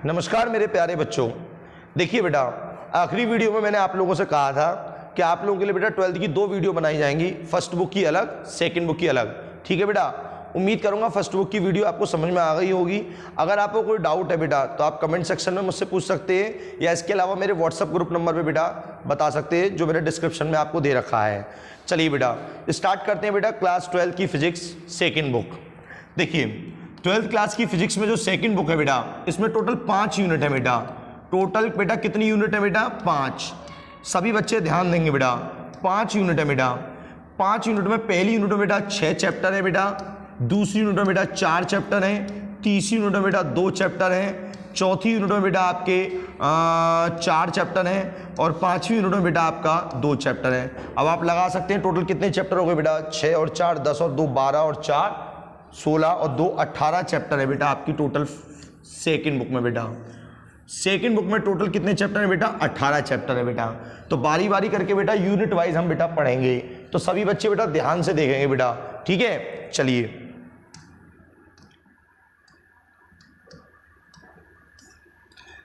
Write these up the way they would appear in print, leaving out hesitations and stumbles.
नमस्कार मेरे प्यारे बच्चों। देखिए बेटा, आखिरी वीडियो में मैंने आप लोगों से कहा था कि आप लोगों के लिए बेटा 12th की 2 वीडियो बनाई जाएंगी, फर्स्ट बुक की अलग, सेकंड बुक की अलग। ठीक है बेटा, उम्मीद करूंगा फर्स्ट बुक की वीडियो आपको समझ में आ गई होगी। अगर आपको कोई डाउट है बेटा तो आप कमेंट सेक्शन में मुझसे पूछ सकते हैं, या इसके अलावा मेरे व्हाट्सएप ग्रुप नंबर पर बेटा बता सकते हैं, जो मेरे डिस्क्रिप्शन में आपको दे रखा है। चलिए बेटा स्टार्ट करते हैं बेटा क्लास 12 की फिजिक्स सेकेंड बुक। देखिए 12th क्लास की फिजिक्स में जो सेकंड बुक है बेटा, इसमें टोटल 5 यूनिट है बेटा। टोटल बेटा कितनी यूनिट है बेटा? 5। सभी बच्चे ध्यान देंगे बेटा, 5 यूनिट है बेटा। 5 यूनिट में पहली यूनिट में बेटा 6 चैप्टर है बेटा, दूसरी यूनिट में बेटा 4 चैप्टर हैं, तीसरी यूनिट में बेटा 2 चैप्टर हैं, चौथी यूनिट में बेटा आपके 4 चैप्टर हैं, और 5वीं यूनिट में बेटा आपका 2 चैप्टर हैं। अब आप लगा सकते हैं टोटल कितने चैप्टर हो गए बेटा? 6 और 4 10 और 2 12 और 4 16 और 2 18 चैप्टर है बेटा आपकी टोटल सेकंड बुक में बेटा। सेकंड बुक में टोटल कितने चैप्टर है बेटा? 18 चैप्टर है बेटा। तो बारी बारी करके बेटा यूनिट वाइज हम बेटा पढ़ेंगे, तो सभी बच्चे बेटा ध्यान से देखेंगे बेटा। ठीक है, चलिए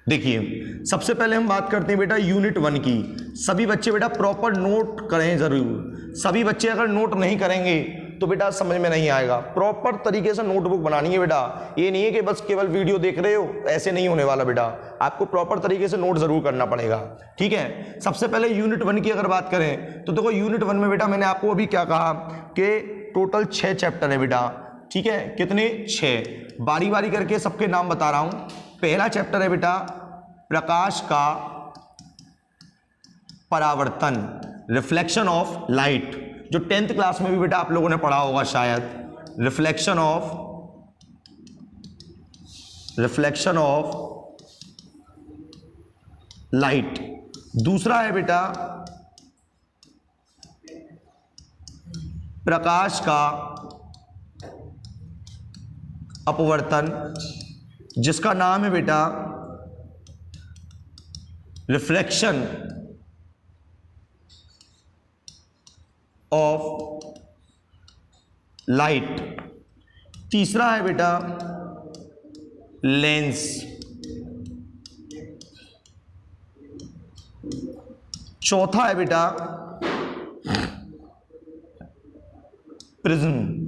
देखिए सबसे पहले हम बात करते हैं बेटा यूनिट 1 की। सभी बच्चे बेटा प्रॉपर नोट करें जरूर। सभी बच्चे अगर नोट नहीं करेंगे तो बेटा समझ में नहीं आएगा। प्रॉपर तरीके से नोटबुक बनानी है बेटा। ये नहीं है कि बस केवल वीडियो देख रहे हो, ऐसे नहीं होने वाला बेटा। आपको प्रॉपर तरीके से नोट जरूर करना पड़ेगा। ठीक है, सबसे पहले यूनिट 1 की अगर बात करें तो देखो यूनिट 1 में बेटा मैंने आपको अभी क्या कहा कि टोटल 6 चैप्टर है बेटा। ठीक है, कितने? 6। बारी बारी करके सबके नाम बता रहा हूं। पहला चैप्टर है बेटा प्रकाश का परावर्तन, रिफ्लेक्शन ऑफ लाइट, जो 10th क्लास में भी बेटा आप लोगों ने पढ़ा होगा शायद। Reflection of light. दूसरा है बेटा प्रकाश का अपवर्तन, जिसका नाम है बेटा रिफ्लेक्शन ऑफ लाइट। तीसरा है बेटा लेंस। चौथा है बेटा प्रिज्म।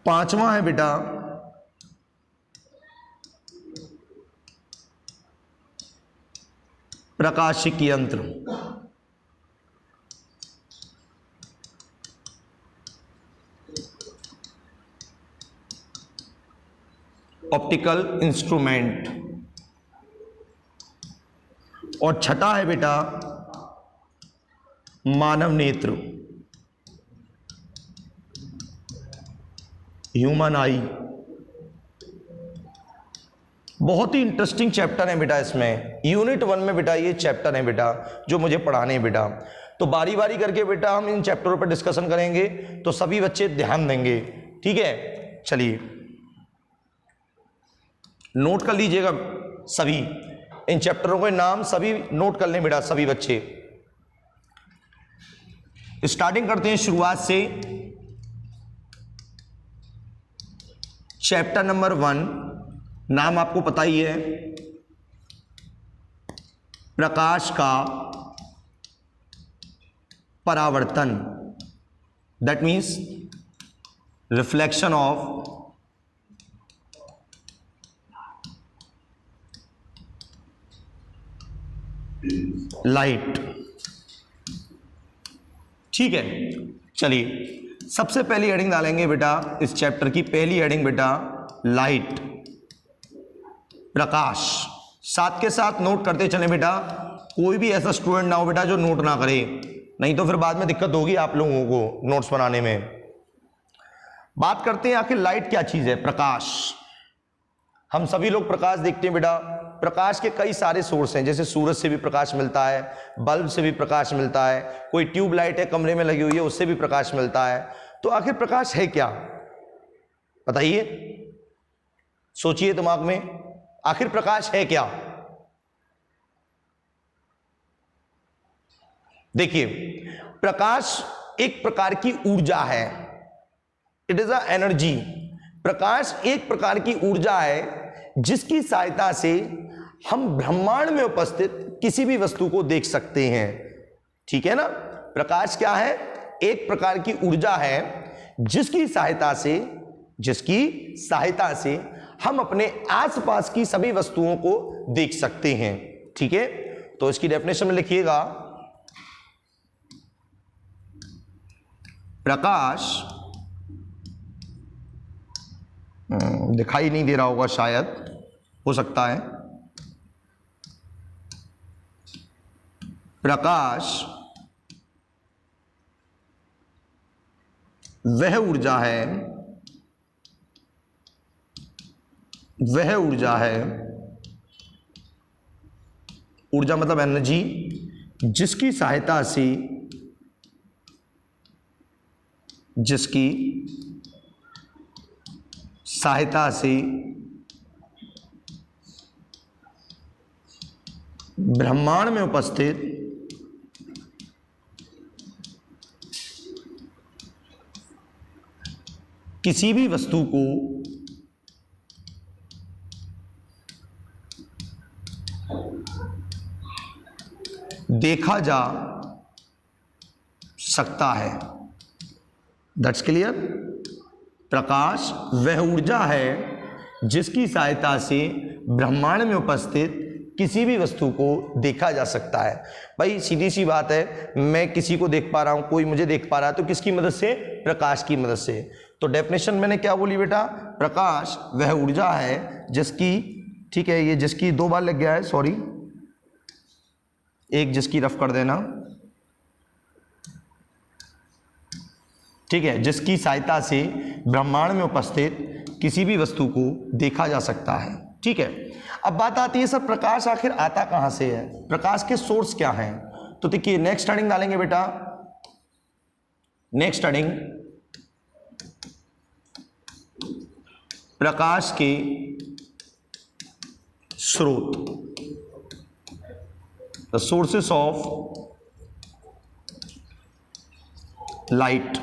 पांचवा है बेटा प्रकाशिक यंत्र। Optical instrument. और छठा है बेटा मानव नेत्र, ह्यूमन आई। बहुत ही इंटरेस्टिंग चैप्टर है बेटा इसमें। यूनिट 1 में बेटा ये चैप्टर है बेटा जो मुझे पढ़ाने हैं बेटा। तो बारी बारी करके बेटा हम इन चैप्टरों पर डिस्कशन करेंगे, तो सभी बच्चे ध्यान देंगे। ठीक है, चलिए नोट कर लीजिएगा सभी इन चैप्टरों के नाम, सभी नोट कर लें बेटा सभी बच्चे। स्टार्टिंग करते हैं शुरुआत से। चैप्टर नंबर 1, नाम आपको पता ही है, प्रकाश का परावर्तन, that means reflection of light. ठीक है, चलिए सबसे पहली हेडिंग डालेंगे बेटा इस चैप्टर की। पहली हेडिंग बेटा लाइट, प्रकाश। साथ के साथ नोट करते चले बेटा। कोई भी ऐसा स्टूडेंट ना हो बेटा जो नोट ना करे, नहीं तो फिर बाद में दिक्कत होगी आप लोगों को नोट्स बनाने में। बात करते हैं आखिर लाइट क्या चीज है? प्रकाश। हम सभी लोग प्रकाश देखते हैं बेटा। प्रकाश के कई सारे सोर्स हैं, जैसे सूरज से भी प्रकाश मिलता है, बल्ब से भी प्रकाश मिलता है, कोई ट्यूब लाइट है कमरे में लगी हुई है उससे भी प्रकाश मिलता है। तो आखिर प्रकाश है क्या? बताइए, सोचिए दिमाग में, आखिर प्रकाश है क्या? देखिए, प्रकाश एक प्रकार की ऊर्जा है। It is a energy. प्रकाश एक प्रकार की ऊर्जा है जिसकी सहायता से हम ब्रह्मांड में उपस्थित किसी भी वस्तु को देख सकते हैं। ठीक है ना, प्रकाश क्या है? एक प्रकार की ऊर्जा है जिसकी सहायता से हम अपने आसपास की सभी वस्तुओं को देख सकते हैं। ठीक है, तो इसकी डेफिनेशन में लिखिएगा, प्रकाश दिखाई नहीं दे रहा होगा, शायद हो सकता है। प्रकाश वह ऊर्जा है, ऊर्जा मतलब एनर्जी, जिसकी सहायता से ब्रह्मांड में उपस्थित किसी भी वस्तु को देखा जा सकता है। That's clear. प्रकाश वह ऊर्जा है जिसकी सहायता से ब्रह्मांड में उपस्थित किसी भी वस्तु को देखा जा सकता है। भाई सीधी सी बात है, मैं किसी को देख पा रहा हूं, कोई मुझे देख पा रहा है, तो किसकी मदद से? प्रकाश की मदद से। तो डेफिनेशन मैंने क्या बोली बेटा? प्रकाश वह ऊर्जा है जिसकी, ठीक है, ये जिसकी 2 बार लग गया है, सॉरी, एक जिसकी रफ कर देना, ठीक है, जिसकी सहायता से ब्रह्मांड में उपस्थित किसी भी वस्तु को देखा जा सकता है। ठीक है, अब बात आती है सर प्रकाश आखिर आता कहां से है, प्रकाश के सोर्स क्या हैं? तो देखिए नेक्स्ट हेडिंग डालेंगे बेटा, नेक्स्ट हेडिंग प्रकाश के स्रोत, द सोर्सेस ऑफ लाइट।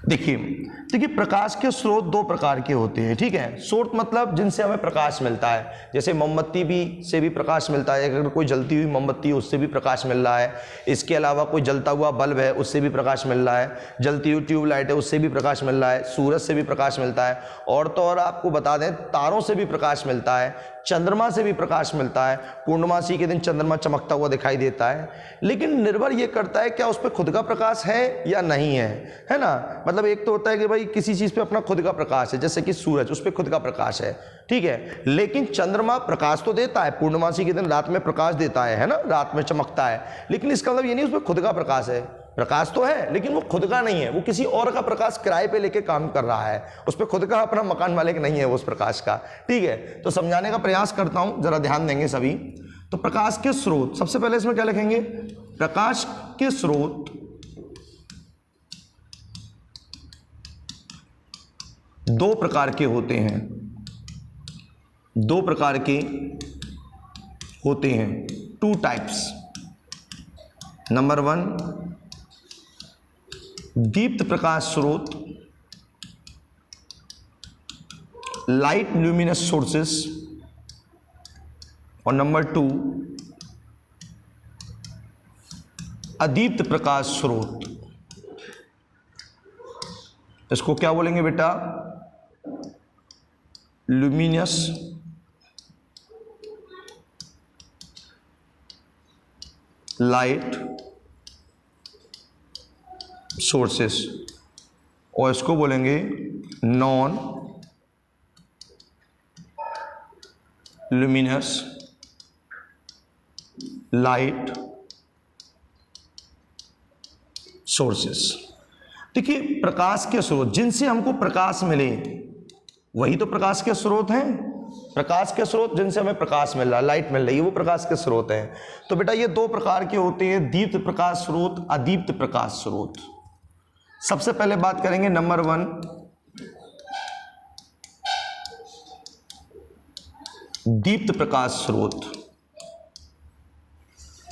देखिए प्रकाश के स्रोत 2 प्रकार के होते हैं। ठीक है, स्रोत मतलब जिनसे हमें प्रकाश मिलता है, जैसे मोमबत्ती से भी प्रकाश मिलता है, अगर कोई जलती हुई मोमबत्ती है उससे भी प्रकाश मिल रहा है। इसके अलावा कोई जलता हुआ बल्ब है उससे भी प्रकाश मिल रहा है, जलती हुई ट्यूबलाइट है उससे भी प्रकाश मिल रहा है, सूरज से भी प्रकाश मिलता है, और तो और आपको बता दें तारों से भी प्रकाश मिलता है, चंद्रमा से भी प्रकाश मिलता है। पूर्णमासी के दिन चंद्रमा चमकता हुआ दिखाई देता है, लेकिन निर्भर ये करता है क्या उस पर खुद का प्रकाश है या नहीं है ना। मतलब एक तो होता है कि भाई किसी चीज पे अपना खुद का प्रकाश है, जैसे कि सूरज, उस पर खुद का प्रकाश है, ठीक है, लेकिन चंद्रमा प्रकाश तो देता है, पूर्णमासी के दिन रात में प्रकाश देता है ना, रात में चमकता है, लेकिन इसका मतलब ये नहीं उस पर खुद का प्रकाश है। प्रकाश तो है लेकिन वो खुद का नहीं है, वो किसी और का प्रकाश किराए पे लेके काम कर रहा है, उस पर खुद का अपना मकान मालिक नहीं है वो उस प्रकाश का। ठीक है, तो समझाने का प्रयास करता हूं, जरा ध्यान देंगे सभी। तो प्रकाश के स्रोत, सबसे पहले इसमें क्या लिखेंगे? प्रकाश के स्रोत दो प्रकार के होते हैं, 2 प्रकार के होते हैं, 2 टाइप्स। नंबर 1 दीप्त प्रकाश स्रोत, लाइट ल्यूमिनस सोर्सेस, और नंबर 2 अदीप्त प्रकाश स्रोत। इसको क्या बोलेंगे बेटा? ल्यूमिनस लाइट सोर्सेस, और इसको बोलेंगे नॉन ल्यूमिनस लाइट सोर्सेस। देखिए प्रकाश के स्रोत जिनसे हमको प्रकाश मिले वही तो प्रकाश के स्रोत हैं। प्रकाश के स्रोत जिनसे हमें प्रकाश मिल रहा है, लाइट मिल रही है, वो प्रकाश के स्रोत हैं। तो बेटा ये 2 प्रकार के होते हैं, दीप्त प्रकाश स्रोत, अदीप्त प्रकाश स्रोत। सबसे पहले बात करेंगे नंबर 1 दीप्त प्रकाश स्रोत।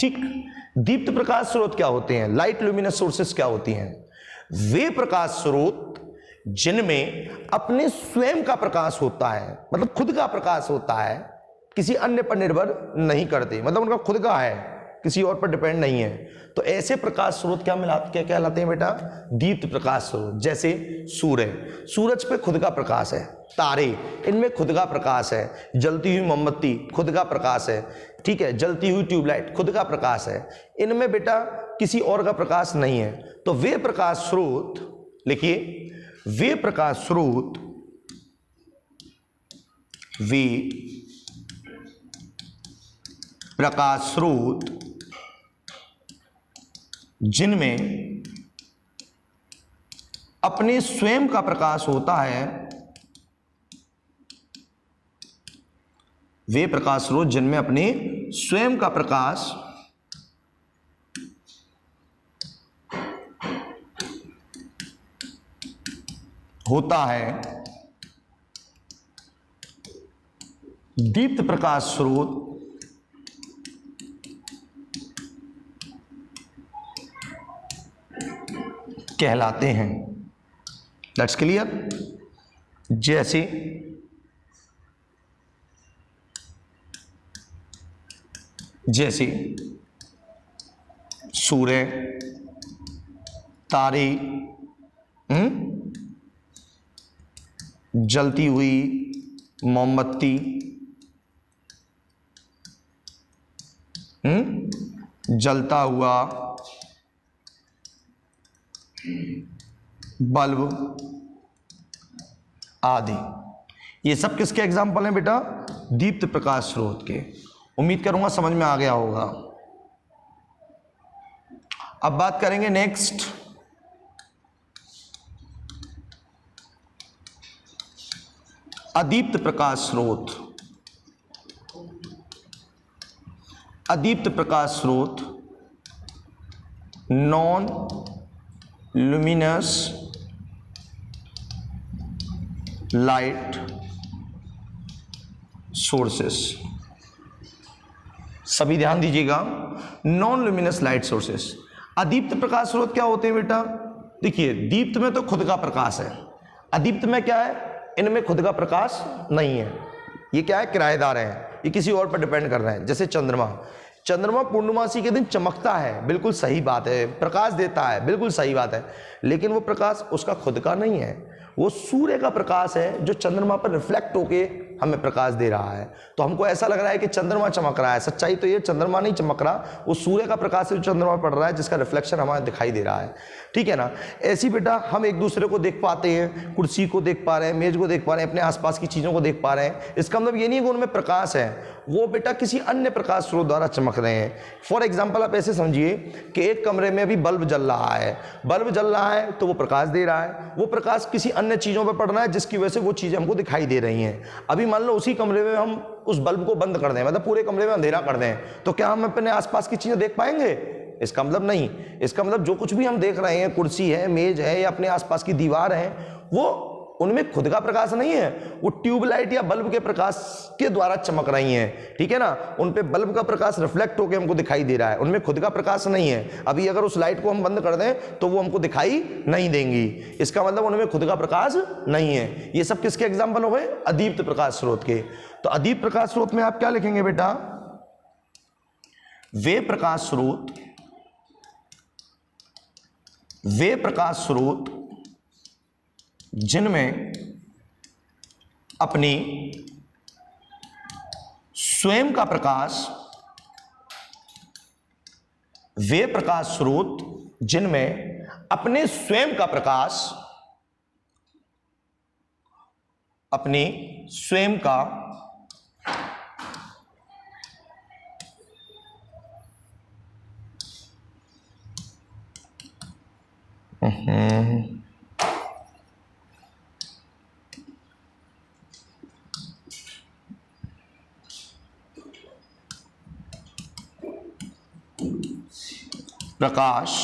ठीक, दीप्त प्रकाश स्रोत क्या होते हैं? लाइट ल्यूमिनस सोर्सेस क्या होती हैं? वे प्रकाश स्रोत जिनमें अपने स्वयं का प्रकाश होता है, मतलब खुद का प्रकाश होता है, किसी अन्य पर निर्भर नहीं करते, मतलब उनका खुद का है, किसी और पर डिपेंड नहीं है। तो ऐसे प्रकाश स्रोत क्या कहलाते हैं बेटा? दीप्त प्रकाश स्रोत। जैसे सूर्य, सूरज पे खुद का प्रकाश है, तारे इनमें खुद का प्रकाश है, जलती हुई मोमबत्ती खुद का प्रकाश है, ठीक है, जलती हुई ट्यूबलाइट खुद का प्रकाश है, इनमें बेटा किसी और का प्रकाश नहीं है। तो वे प्रकाश स्रोत, लिखिए, वे प्रकाश स्रोत, वे प्रकाश स्रोत जिनमें अपने स्वयं का प्रकाश होता है, वे प्रकाश स्रोत जिनमें अपने स्वयं का प्रकाश होता है, दीप्त प्रकाश स्रोत कहलाते हैं। That's clear. जैसे जैसे सूर्य, तारे, जलती हुई मोमबत्ती, जलता हुआ बल्ब आदि, ये सब किसके एग्जाम्पल हैं बेटा? दीप्त प्रकाश स्रोत के। उम्मीद करूंगा समझ में आ गया होगा। अब बात करेंगे नेक्स्ट, अदीप्त प्रकाश स्रोत। अदीप्त प्रकाश स्रोत, नॉन लुमिनस लाइट सोर्सेस। सभी ध्यान दीजिएगा, नॉन लुमिनस लाइट सोर्सेस। अदीप्त प्रकाश स्रोत क्या होते हैं बेटा? देखिए, दीप्त में तो खुद का प्रकाश है, अदीप्त में क्या है? इनमें खुद का प्रकाश नहीं है। ये क्या है? किराएदार है, ये किसी और पर डिपेंड कर रहे हैं। जैसे चंद्रमा, चंद्रमा पूर्णमासी के दिन चमकता है, बिल्कुल सही बात है, प्रकाश देता है, बिल्कुल सही बात है, लेकिन वो प्रकाश उसका खुद का नहीं है, वो सूर्य का प्रकाश है जो चंद्रमा पर रिफ्लेक्ट होके हमें प्रकाश दे रहा है। तो हमको ऐसा लग रहा है कि चंद्रमा चमक रहा है, सच्चाई तो ये चंद्रमा नहीं चमक रहा, वो सूर्य का प्रकाश है जो चंद्रमा पड़ रहा है, जिसका रिफ्लेक्शन हमें दिखाई दे रहा है। ठीक है ना? ऐसी बेटा हम एक दूसरे को देख पाते हैं, कुर्सी को देख पा रहे हैं, मेज को देख पा रहे हैं, अपने आसपास की चीज़ों को देख पा रहे हैं। इसका मतलब ये नहीं है कि उनमें प्रकाश है, वो बेटा किसी अन्य प्रकाश स्रोत द्वारा चमक रहे हैं। फॉर एग्जाम्पल आप ऐसे समझिए कि एक कमरे में अभी बल्ब जल रहा है, बल्ब जल रहा है तो वो प्रकाश दे रहा है, वो प्रकाश किसी अन्य चीज़ों पर पड़ रहा है जिसकी वजह से वो चीज़ें हमको दिखाई दे रही हैं। अभी मान लो उसी कमरे में हम उस बल्ब को बंद कर दें, मतलब पूरे कमरे में अंधेरा कर दें, तो क्या हम अपने आसपास की चीज़ें देख पाएंगे? इसका मतलब नहीं। इसका मतलब जो कुछ भी हम देख रहे हैं, कुर्सी है, मेज है या अपने आसपास की दीवार है, वो उनमें खुद का प्रकाश नहीं है, वो ट्यूबलाइट या बल्ब के प्रकाश के द्वारा चमक रही हैं। ठीक है ना? उन पे बल्ब का प्रकाश रिफ्लेक्ट होकर हमको दिखाई दे रहा है, उनमें खुद का प्रकाश नहीं है। अभी अगर उस लाइट को हम बंद कर दें तो वो हमको दिखाई नहीं देंगी, इसका मतलब उनमें खुद का प्रकाश नहीं है। ये सब किसके एग्जाम्पल हो गए? अदीप्त प्रकाश स्रोत के। तो अदीप्त प्रकाश स्रोत में आप क्या लिखेंगे बेटा? वे प्रकाश स्रोत, वे प्रकाश स्रोत जिनमें अपने स्वयं का प्रकाश, वे प्रकाश स्रोत जिनमें अपने स्वयं का प्रकाश, अपने स्वयं का प्रकाश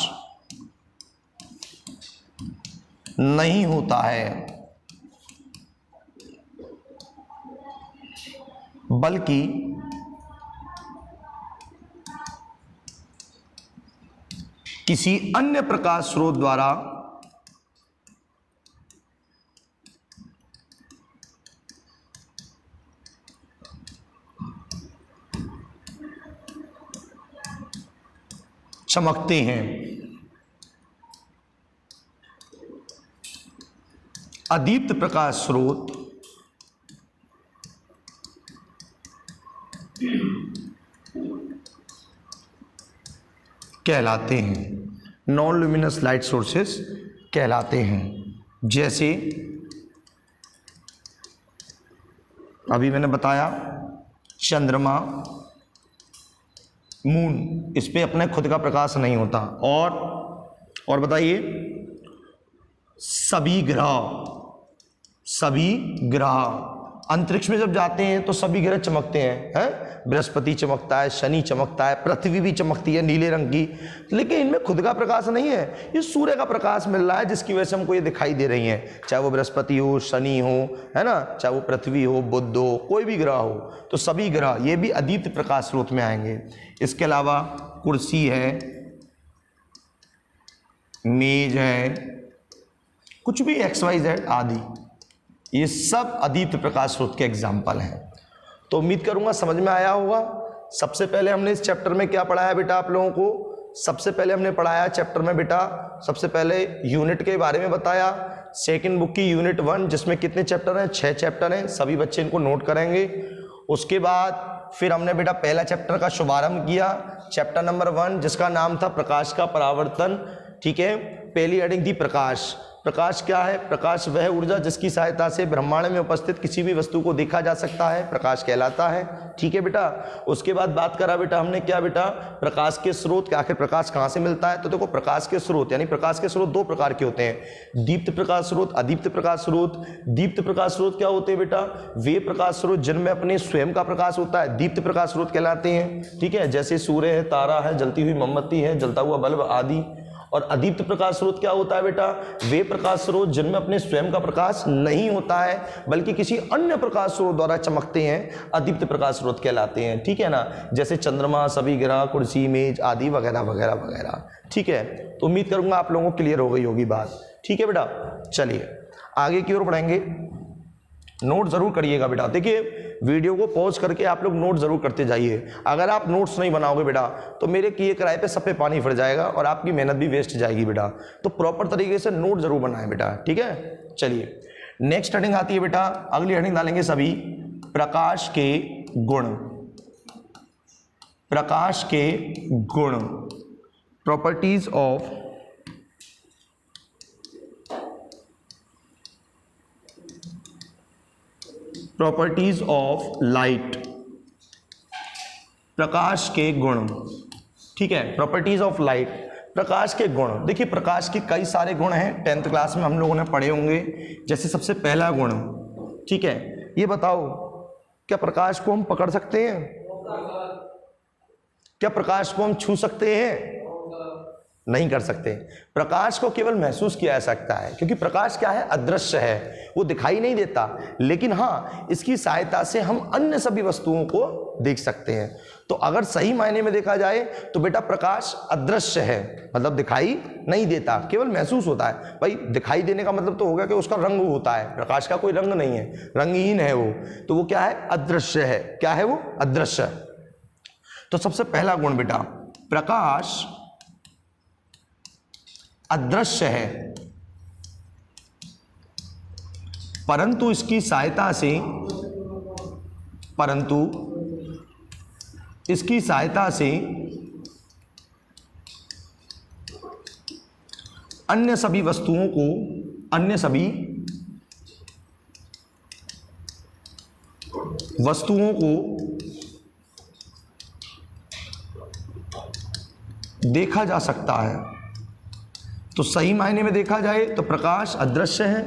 नहीं होता है, बल्कि किसी अन्य प्रकाश स्रोत द्वारा चमकते हैं। अदीप्त प्रकाश स्रोत कहलाते हैं, नॉन ल्यूमिनस लाइट सोर्सेस कहलाते हैं। जैसे अभी मैंने बताया चंद्रमा, मून, इस पे अपने खुद का प्रकाश नहीं होता। और बताइए सभी ग्रह अंतरिक्ष में जब जाते हैं तो सभी ग्रह चमकते हैं, बृहस्पति चमकता है, शनि चमकता है, पृथ्वी भी चमकती है नीले रंग की, लेकिन इनमें खुद का प्रकाश नहीं है, ये सूर्य का प्रकाश मिल रहा है जिसकी वजह से हमको ये दिखाई दे रही हैं। चाहे वो बृहस्पति हो, शनि हो, है ना, चाहे वो पृथ्वी हो, बुध हो, कोई भी ग्रह हो, तो सभी ग्रह ये भी अदीप्त प्रकाश स्रोत में आएंगे। इसके अलावा कुर्सी है, मेज है, कुछ भी XYZ आदि, ये सब अदीप्त प्रकाश स्रोत के एग्जाम्पल हैं। तो उम्मीद करूंगा समझ में आया होगा। सबसे पहले हमने इस चैप्टर में क्या पढ़ाया बेटा आप लोगों को? सबसे पहले हमने पढ़ाया चैप्टर में बेटा, सबसे पहले यूनिट के बारे में बताया, सेकंड बुक की यूनिट 1 जिसमें कितने चैप्टर हैं? 6 चैप्टर हैं, सभी बच्चे इनको नोट करेंगे। उसके बाद फिर हमने बेटा पहला चैप्टर का शुभारंभ किया, चैप्टर नंबर 1 जिसका नाम था प्रकाश का परावर्तन। ठीक है, पहली हेडिंग थी प्रकाश। प्रकाश क्या है? प्रकाश वह ऊर्जा जिसकी सहायता से ब्रह्मांड में उपस्थित किसी भी वस्तु को देखा जा सकता है, प्रकाश कहलाता है। ठीक है बेटा, उसके बाद बात करा बेटा हमने क्या बेटा? प्रकाश के स्रोत, कि आखिर प्रकाश कहाँ से मिलता है। तो देखो प्रकाश के स्रोत यानी प्रकाश के स्रोत 2 प्रकार के होते हैं, दीप्त प्रकाश स्रोत, अदीप्त प्रकाश स्रोत। दीप्त प्रकाश स्रोत क्या होते हैं बेटा? वे प्रकाश स्रोत जिनमें अपने स्वयं का प्रकाश होता है, दीप्त प्रकाश स्रोत कहलाते हैं। ठीक है, जैसे सूर्य है, तारा है, जलती हुई मोमबत्ती है, जलता हुआ बल्ब आदि। और अदीप्त प्रकाश स्रोत क्या होता है बेटा? वे प्रकाश स्रोत जिनमें अपने स्वयं का प्रकाश नहीं होता है बल्कि किसी अन्य प्रकाश स्रोत द्वारा चमकते हैं, अदीप्त प्रकाश स्रोत कहलाते हैं। ठीक है ना, जैसे चंद्रमा, सभी ग्रह, कुर्सी, मेज आदि वगैरह वगैरह वगैरह। ठीक है, तो उम्मीद करूंगा आप लोगों को क्लियर हो गई होगी बात। ठीक है बेटा, चलिए आगे की ओर बढ़ेंगे। नोट जरूर करिएगा बेटा। देखिए वीडियो को पॉज करके आप लोग नोट जरूर करते जाइए। अगर आप नोट्स नहीं बनाओगे बेटा तो मेरे किए किराए पे सब पे पानी फिर जाएगा और आपकी मेहनत भी वेस्ट जाएगी बेटा। तो प्रॉपर तरीके से नोट जरूर बनाएं बेटा। ठीक है, चलिए नेक्स्ट हेडिंग आती है बेटा, अगली हेडिंग डालेंगे सभी, प्रकाश के गुण। प्रकाश के गुण, properties of properties of light. प्रकाश के गुण। ठीक है, प्रॉपर्टीज ऑफ लाइट, प्रकाश के गुण। देखिए प्रकाश के कई सारे गुण हैं, 10th क्लास में हम लोगों ने पढ़े होंगे। जैसे सबसे पहला गुण, ठीक है, ये बताओ क्या प्रकाश को हम पकड़ सकते हैं? क्या प्रकाश को हम छू सकते हैं? नहीं कर सकते। प्रकाश को केवल महसूस किया जा सकता है, क्योंकि प्रकाश क्या है? अदृश्य है, वो दिखाई नहीं देता, लेकिन हाँ इसकी सहायता से हम अन्य सभी वस्तुओं को देख सकते हैं। तो अगर सही मायने में देखा जाए तो बेटा प्रकाश अदृश्य है, मतलब दिखाई नहीं देता, केवल महसूस होता है। भाई दिखाई देने का मतलब तो होगा कि उसका रंग होता है, प्रकाश का कोई रंग नहीं है, रंगहीन है वो, तो वो क्या है? अदृश्य है। क्या है वो? अदृश्य। तो सबसे पहला गुण बेटा, प्रकाश अदृश्य है, परंतु इसकी सहायता से अन्य सभी वस्तुओं को देखा जा सकता है। तो सही मायने में देखा जाए तो प्रकाश अदृश्य है,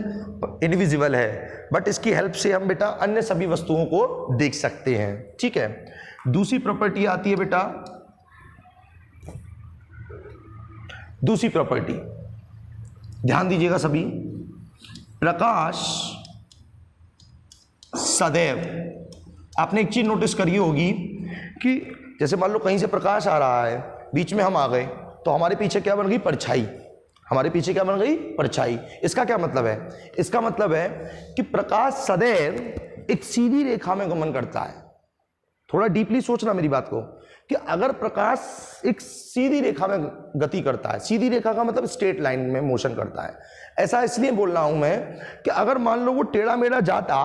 इनविजिबल है, बट इसकी हेल्प से हम बेटा अन्य सभी वस्तुओं को देख सकते हैं। ठीक है, दूसरी प्रॉपर्टी आती है बेटा, दूसरी प्रॉपर्टी ध्यान दीजिएगा सभी, प्रकाश सदैव, आपने एक चीज नोटिस करी होगी कि जैसे मान लो कहीं से प्रकाश आ रहा है, बीच में हम आ गए तो हमारे पीछे क्या बन गई? परछाई। हमारे पीछे क्या बन गई? परछाई। इसका क्या मतलब है? इसका मतलब है कि प्रकाश सदैव एक सीधी रेखा में गमन करता है। थोड़ा डीपली सोचना मेरी बात को। कि अगर प्रकाश एक सीधी रेखा में गति करता है, सीधी रेखा का मतलब स्ट्रेट लाइन में मोशन करता है, ऐसा इसलिए बोल रहा हूं मैं कि अगर मान लो वो टेढ़ा मेढ़ा जाता,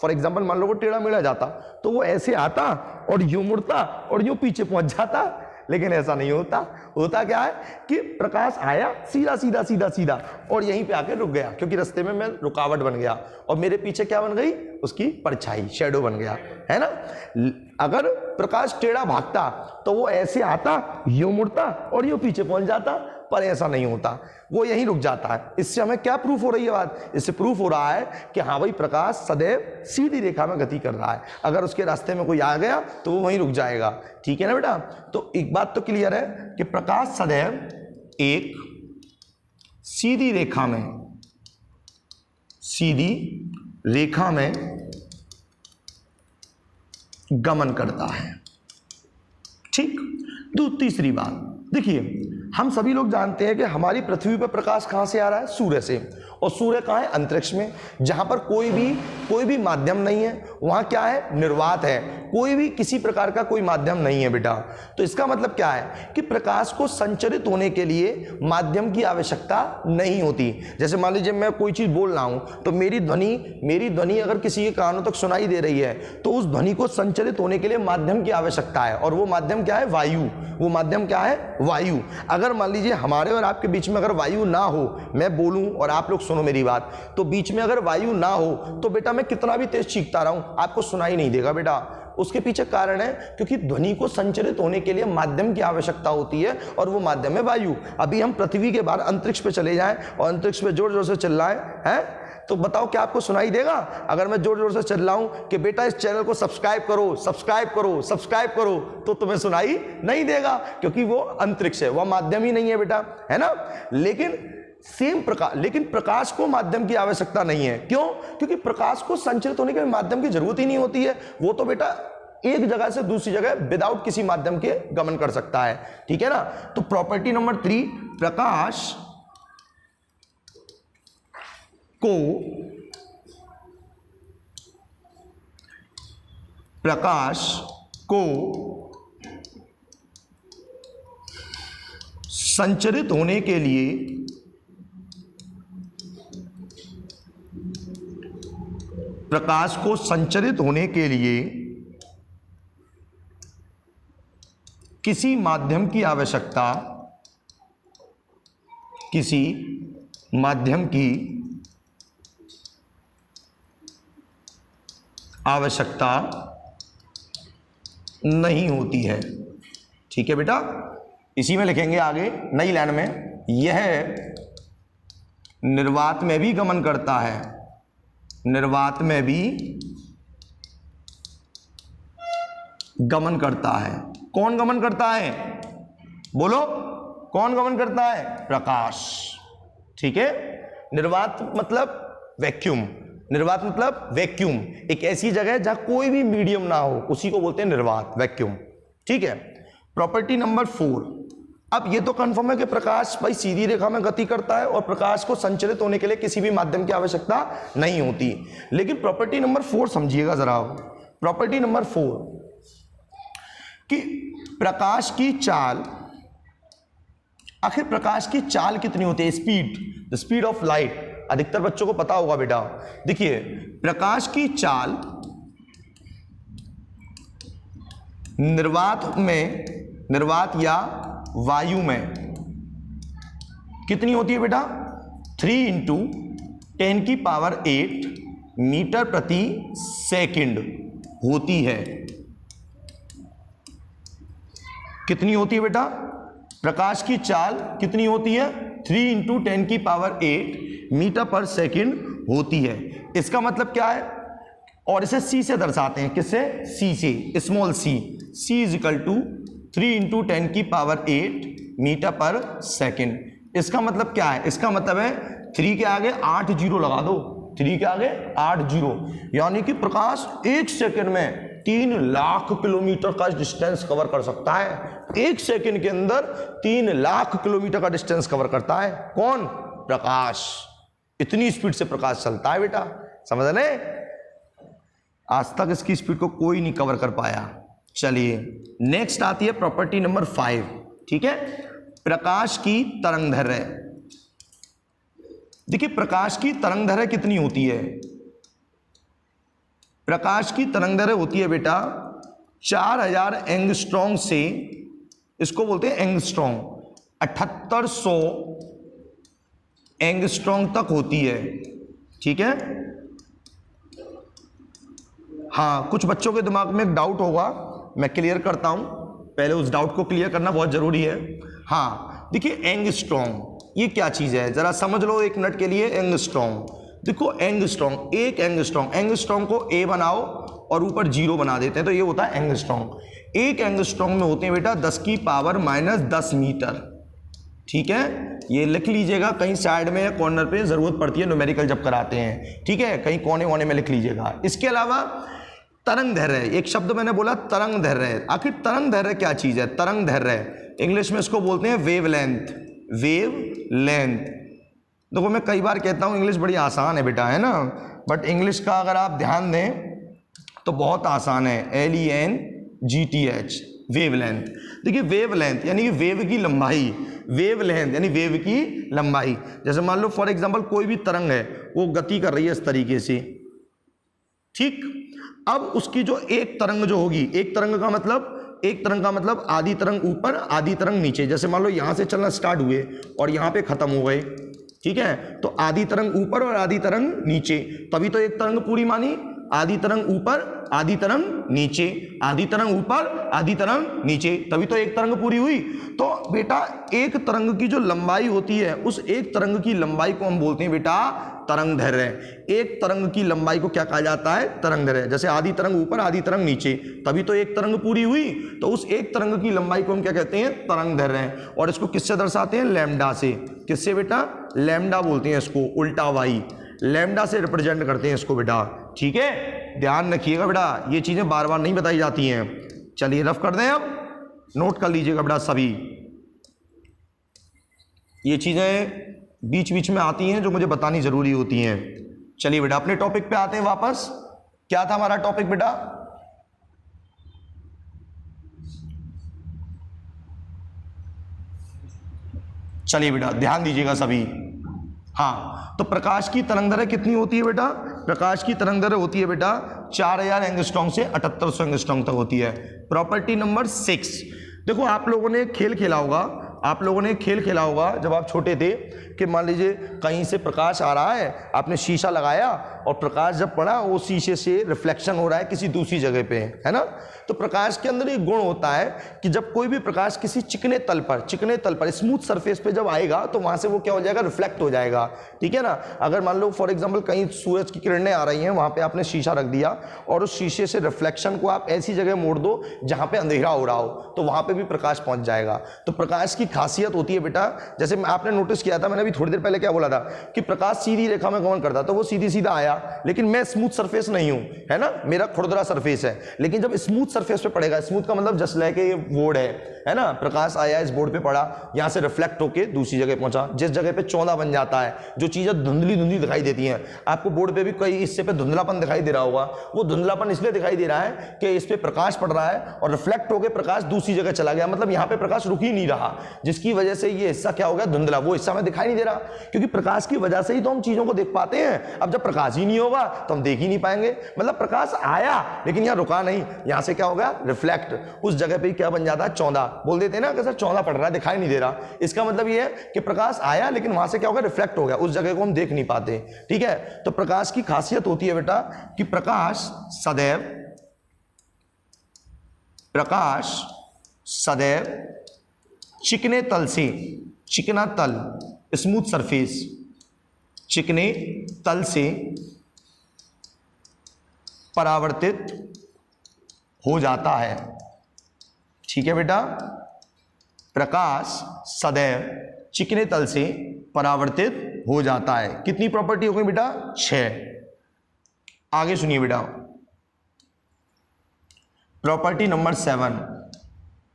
फॉर एग्जाम्पल मान लो वो टेढ़ा मेढ़ा जाता तो वो ऐसे आता और यूं मुड़ता और यूं पीछे पहुंच जाता, लेकिन ऐसा नहीं होता। होता क्या है कि प्रकाश आया सीधा सीधा सीधा सीधा और यहीं पे आके रुक गया, क्योंकि रास्ते में मैं रुकावट बन गया और मेरे पीछे क्या बन गई, उसकी परछाई, शेडो बन गया, है ना। अगर प्रकाश टेढ़ा भागता तो वो ऐसे आता, यूं मुड़ता और यूं पीछे पहुंच जाता, पर ऐसा नहीं होता, वो यहीं रुक जाता है। इससे हमें क्या प्रूफ हो रही है बात, इससे प्रूफ हो रहा है कि हाँ भाई प्रकाश सदैव सीधी रेखा में गति कर रहा है, अगर उसके रास्ते में कोई आ गया तो वो वहीं रुक जाएगा, ठीक है ना बेटा। तो एक बात तो क्लियर है कि प्रकाश सदैव एक सीधी रेखा में गमन करता है, ठीक। तीसरी बात देखिए, हम सभी लोग जानते हैं कि हमारी पृथ्वी पर प्रकाश कहां से आ रहा है, सूर्य से, और सूर्य कहां है, अंतरिक्ष में, जहां पर कोई भी माध्यम नहीं है, वहां क्या है, निर्वात है, कोई भी किसी प्रकार का कोई माध्यम नहीं है बेटा। तो इसका मतलब क्या है कि प्रकाश को संचरित होने के लिए माध्यम की आवश्यकता नहीं होती। जैसे मान लीजिए मैं कोई चीज बोल रहा हूं तो मेरी ध्वनि अगर किसी के कानों तक सुनाई दे रही है तो उस ध्वनि को संचरित होने के लिए माध्यम की आवश्यकता है, और वो माध्यम क्या है, वायु। वो माध्यम क्या है, वायु। अगर मान लीजिए हमारे और आपके बीच में अगर वायु ना हो, मैं बोलूं और आप लोग सुनो मेरी बात, तो बीच में अगर वायु ना हो तो बेटा मैं कितना भी तेज चीखता रहूं आपको सुनाई नहीं देगा बेटा। उसके पीछे कारण है क्योंकि ध्वनि को संचरित होने के लिए माध्यम की आवश्यकता होती है, और वो माध्यम है वायु। अभी हम पृथ्वी के बाहर अंतरिक्ष पे चले जाएं और अंतरिक्ष पे जोर जोर से चिल्लाएं, हैं, तो बताओ क्या आपको सुनाई देगा? अगर मैं जोर जोर से चिल्लाऊं कि बेटा इस चैनल को सब्सक्राइब करो, सब्सक्राइब करो, सब्सक्राइब करो, तो तुम्हें सुनाई नहीं देगा, क्योंकि वो अंतरिक्ष है, वह माध्यम ही नहीं है बेटा, है ना। लेकिन प्रकाश को माध्यम की आवश्यकता नहीं है। क्यों? क्योंकि प्रकाश को संचरित होने के माध्यम की जरूरत ही नहीं होती है। वो तो बेटा एक जगह से दूसरी जगह विदाउट किसी माध्यम के गमन कर सकता है, ठीक है ना। तो प्रॉपर्टी नंबर 3, प्रकाश को संचरित होने के लिए किसी माध्यम की आवश्यकता नहीं होती है, ठीक है बेटा। इसी में लिखेंगे आगे नई लाइन में, यह निर्वात में भी गमन करता है, निर्वात में भी गमन करता है। कौन गमन करता है, बोलो, कौन गमन करता है? प्रकाश, ठीक है। निर्वात मतलब वैक्यूम, निर्वात मतलब वैक्यूम, एक ऐसी जगह जहां कोई भी मीडियम ना हो, उसी को बोलते हैं निर्वात, वैक्यूम, ठीक है। प्रॉपर्टी नंबर 4, अब ये तो कंफर्म है कि प्रकाश भाई सीधी रेखा में गति करता है और प्रकाश को संचरित होने के लिए किसी भी माध्यम की आवश्यकता नहीं होती। लेकिन प्रॉपर्टी नंबर 4 समझिएगा जरा। प्रॉपर्टी नंबर 4 कि प्रकाश की चाल, आखिर प्रकाश की चाल कितनी होती है, speed, the speed of light, अधिकतर बच्चों को पता होगा बेटा। देखिए प्रकाश की चाल निर्वात या वायु में कितनी होती है बेटा? 3 × 10⁸ मीटर प्रति सेकंड होती है। कितनी होती है बेटा? प्रकाश की चाल कितनी होती है? 3 × 10⁸ मीटर पर सेकंड होती है। इसका मतलब क्या है? और इसे सी से दर्शाते हैं, किससे? सी से, small C. C is equal to 3 × 10⁸ metre per second. इसका मतलब क्या है? इसका मतलब है 3 के आगे 8 जीरो लगा दो, 3 के आगे 8 जीरो, यानी कि प्रकाश 1 सेकंड में 3 लाख किलोमीटर का डिस्टेंस कवर कर सकता है। 1 सेकंड के अंदर 3 लाख किलोमीटर का डिस्टेंस कवर करता है। कौन? प्रकाश। इतनी स्पीड से प्रकाश चलता है बेटा, समझ रहे? आज तक इसकी स्पीड को कोई नहीं कवर कर पाया, चलिए नेक्स्ट आती है प्रॉपर्टी नंबर 5, ठीक है, प्रकाश की तरंगदैर्घ्य। देखिए प्रकाश की तरंगदैर्घ्य कितनी होती है, प्रकाश की तरंगदैर्घ्य होती है बेटा 4000 एंगस्ट्रॉम से, इसको बोलते हैं एंगस्ट्रॉम, 7800 एंगस्ट्रॉम तक होती है, ठीक है। हाँ, कुछ बच्चों के दिमाग में एक डाउट होगा, मैं क्लियर करता हूं, पहले उस डाउट को क्लियर करना बहुत जरूरी है। हाँ देखिए एंगस्ट्रॉम ये क्या चीज है, जरा समझ लो एक मिनट के लिए। एंगस्ट्रॉम, देखो एंगस्ट्रॉम, एक एंगस्ट्रॉम, एंगस्ट्रॉम को ए बनाओ और ऊपर 0 बना देते हैं तो ये होता है एंगस्ट्रॉम। एक एंगस्ट्रॉम में होते हैं बेटा 10 की पावर -10 मीटर, ठीक है। ये लिख लीजिएगा कहीं साइड में या कॉर्नर पे, जरूरत पड़ती है न्यूमेरिकल जब कराते हैं, ठीक है, कहीं कोने कोने में लिख लीजिएगा। इसके अलावा तरंगदैर्घ्य, एक शब्द मैंने बोला तरंगदैर्घ्य, आखिर तरंगदैर्घ्य क्या चीज है, तरंगदैर्घ्य इंग्लिश में इसको बोलते हैं वेवलेंथ, वेवलेंथ। देखो मैं कई बार कहता हूं इंग्लिश बड़ी आसान है बेटा, है ना, बट इंग्लिश का अगर आप ध्यान दें तो बहुत आसान है, LENGTH, वेवलेंथ। देखिए वेवलेंथ यानी कि वेव की लंबाई, वेवलेंथ यानी वेव की लंबाई। जैसे मान लो फॉर एग्जांपल कोई भी तरंग है वो गति कर रही है इस तरीके से, ठीक। अब उसकी जो एक तरंग जो होगी, एक तरंग का मतलब आधी तरंग ऊपर आधी तरंग नीचे। जैसे मान लो यहां से चलना स्टार्ट हुए और यहां पे खत्म हो गए, ठीक है, तो आधी तरंग ऊपर और आधी तरंग नीचे, तभी तो एक तरंग पूरी मानी। आधी तरंग ऊपर आधी तरंग नीचे, आधी तरंग ऊपर आधी तरंग नीचे, तभी तो एक तरंग पूरी हुई। तो बेटा एक तरंग की जो लंबाई होती है, उस एक तरंग की लंबाई को हम बोलते हैं बेटा तरंगदैर्घ्य। एक तरंग की लंबाई को क्या कहा जाता है, तरंगदैर्घ्य। जैसे आधी तरंग ऊपर आधी तरंग नीचे, तभी तो एक तरंग पूरी हुई, तो उस एक तरंग की लंबाई को हम क्या कहते हैं, तरंगदैर्घ्य। और इसको किससे दर्शाते हैं, लैम्डा से। किससे बेटा, लैम्डा बोलते हैं इसको, उल्टा वाई, लैम्डा से रिप्रेजेंट करते हैं इसको बेटा, ठीक है। ध्यान रखिएगा बेटा, ये चीजें बार बार नहीं बताई जाती हैं। चलिए रफ कर दें, अब नोट कर लीजिएगा बेटा सभी, ये चीजें बीच बीच में आती हैं जो मुझे बतानी जरूरी होती हैं। चलिए बेटा अपने टॉपिक पे आते हैं वापस। क्या था हमारा टॉपिक बेटा, चलिए बेटा ध्यान दीजिएगा सभी। हाँ, तो प्रकाश की तरंगदैर्घ्य कितनी होती है बेटा, प्रकाश की तरंगदैर्घ्य होती है बेटा 4000 एंगस्ट्रॉम से 7800 एंगस्ट्रॉम तक होती है। प्रॉपर्टी नंबर 6, देखो आप लोगों ने खेल खेला होगा, जब आप छोटे थे कि मान लीजिए कहीं से प्रकाश आ रहा है, आपने शीशा लगाया और प्रकाश जब पड़ा वो शीशे से रिफ्लेक्शन हो रहा है किसी दूसरी जगह पे, है ना। तो प्रकाश के अंदर एक गुण होता है कि जब कोई भी प्रकाश किसी चिकने तल पर स्मूथ सरफेस पे जब आएगा तो वहां से वो क्या हो जाएगा, रिफ्लेक्ट हो जाएगा, ठीक है ना। अगर मान लो फॉर एग्जांपल कहीं सूरज की किरणें आ रही हैं, वहां पे आपने शीशा रख दिया और उस शीशे से रिफ्लेक्शन को आप ऐसी जगह मोड़ दो जहां पे अंधेरा हो रहा हो, तो वहां पे भी प्रकाश पहुंच जाएगा। तो प्रकाश की खासियत होती है बेटा, जैसे आपने नोटिस किया था, मैंने अभी थोड़ी देर पहले क्या बोला था कि प्रकाश सीधी रेखा में गमन करता, तो वो सीधी सीधा आया, लेकिन मैं स्मूथ सरफेस नहीं हूं, है ना, मेरा खुरदरा सरफेस है। लेकिन जब स्मूथ सरफेस पे पड़ेगा, स्मूथ का मतलब जस्ट लाइक ये बोर्ड है ना, प्रकाश आया इस बोर्ड पे पड़ा, यहां से रिफ्लेक्ट होके दूसरी जगह पहुंचा, जिस जगह पे चौंधा बन जाता है, जो चीजें धुंधली धुंधली दिखाई देती हैं। आपको बोर्ड पे भी कोई हिस्से पे धुंधलापन दिखाई दे रहा होगा, वो धुंधलापन इसलिए दिखाई दे रहा है कि इस पे प्रकाश पड़ रहा है और रिफ्लेक्ट होकर प्रकाश दूसरी जगह चला गया, मतलब यहां पे प्रकाश रुक ही नहीं रहा, जिसकी वजह से ये हिस्सा क्या हो गया, धुंधला, वो हिस्सा में दिखाई नहीं दे रहा, क्योंकि प्रकाश की वजह से ही तो हम चीजों को देख पाते हैं। अब जब प्रकाश ही नहीं होगा तो हम देख ही नहीं पाएंगे, मतलब प्रकाश आया लेकिन यहां रुका नहीं, यहां से क्या हो गया, रिफ्लेक्ट, उस जगह पे क्या बन जाता है, चौंधा। बोल देते हैं ना कि सर चौंधा पड़ रहा है, दिखाई नहीं दे रहा, इसका मतलब ये है कि प्रकाश आया लेकिन वहां से क्या हो गया, रिफ्लेक्ट हो गया, उस जगह को हम देख नहीं पाते, ठीक है। तो प्रकाश की खासियत होती है बेटा कि प्रकाश सदैव चिकने तल से, चिकना तल, स्मूथ सरफेस, चिकने तल से परावर्तित हो जाता है, ठीक है बेटा। प्रकाश सदैव चिकने तल से परावर्तित हो जाता है। कितनी प्रॉपर्टी हो गई बेटा, 6। आगे सुनिए बेटा, प्रॉपर्टी नंबर 7,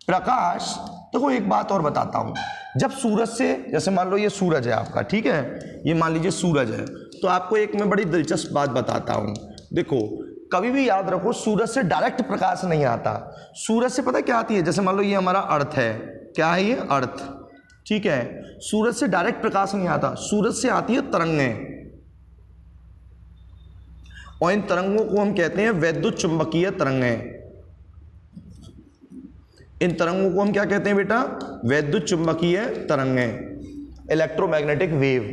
प्रकाश, देखो एक बात और बताता हूं, जब सूरज से, जैसे मान लो ये सूरज है आपका, ठीक है, ये मान लीजिए सूरज है, तो आपको एक मैं बड़ी दिलचस्प बात बताता हूं। देखो कभी भी याद रखो सूरज से डायरेक्ट प्रकाश नहीं आता। सूरज से पता क्या आती है, जैसे मान लो ये हमारा अर्थ है, क्या है ये अर्थ, ठीक है, सूरज से डायरेक्ट प्रकाश नहीं आता, सूरज से आती है तरंगें, और इन तरंगों को हम कहते हैं वैद्युत चुंबकीय तरंगें। इन तरंगों को हम क्या कहते हैं बेटा, वैद्युत चुंबकीय तरंगें, इलेक्ट्रोमैग्नेटिक वेव,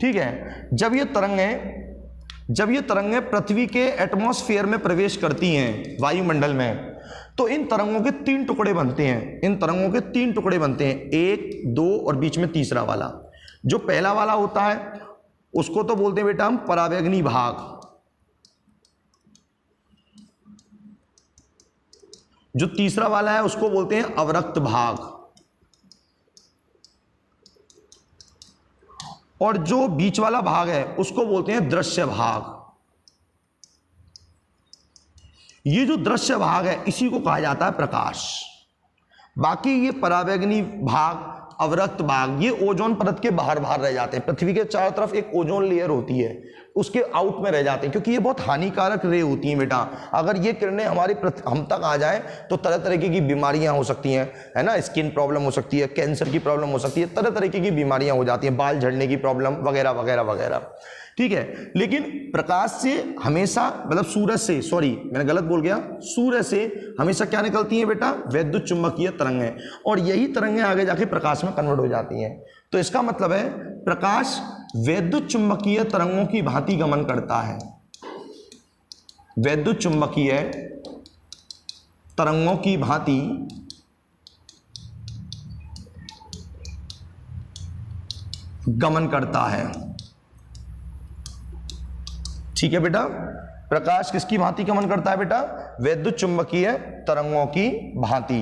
ठीक है। जब ये तरंगें पृथ्वी के एटमॉस्फेयर में प्रवेश करती हैं, वायुमंडल में, तो इन तरंगों के 3 टुकड़े बनते हैं, इन तरंगों के 3 टुकड़े बनते हैं, 1, 2 और बीच में तीसरा वाला। जो पहला वाला होता है उसको तो बोलते हैं बेटा हम परावैगनी भाग, जो तीसरा वाला है उसको बोलते हैं अवरक्त भाग, और जो बीच वाला भाग है उसको बोलते हैं दृश्य भाग। ये जो दृश्य भाग है इसी को कहा जाता है प्रकाश। बाकी ये परावैगनी भाग, अवरक्त भाग, ये ओजोन परत के बाहर रह जाते हैं। पृथ्वी के चारों तरफ एक ओजोन लेयर होती है, उसके आउट में रह जाते हैं, क्योंकि ये बहुत हानिकारक रे होती हैं बेटा। अगर ये किरणें हमारे हम तक आ जाएं तो तरह तरीके की बीमारियां हो सकती हैं, है ना, स्किन प्रॉब्लम हो सकती है, कैंसर की प्रॉब्लम हो सकती है, तरह तरीके की बीमारियां हो जाती हैं, बाल झड़ने की प्रॉब्लम वगैरह वगैरह वगैरह, ठीक है। लेकिन प्रकाश से हमेशा, मतलब सूरज से, सॉरी मैंने गलत बोल गया, सूरज से हमेशा क्या निकलती हैं बेटा, वैद्युत चुंबकीय तरंगें, और यही तरंगें आगे जाके प्रकाश में कन्वर्ट हो जाती हैं। तो इसका मतलब है प्रकाश वैद्युत चुंबकीय तरंगों की भांति गमन करता है, वैद्युत चुंबकीय तरंगों की भांति गमन करता है, ठीक है बेटा। प्रकाश किसकी भांति गमन करता है बेटा, वैद्युत चुंबकीय तरंगों की भांति।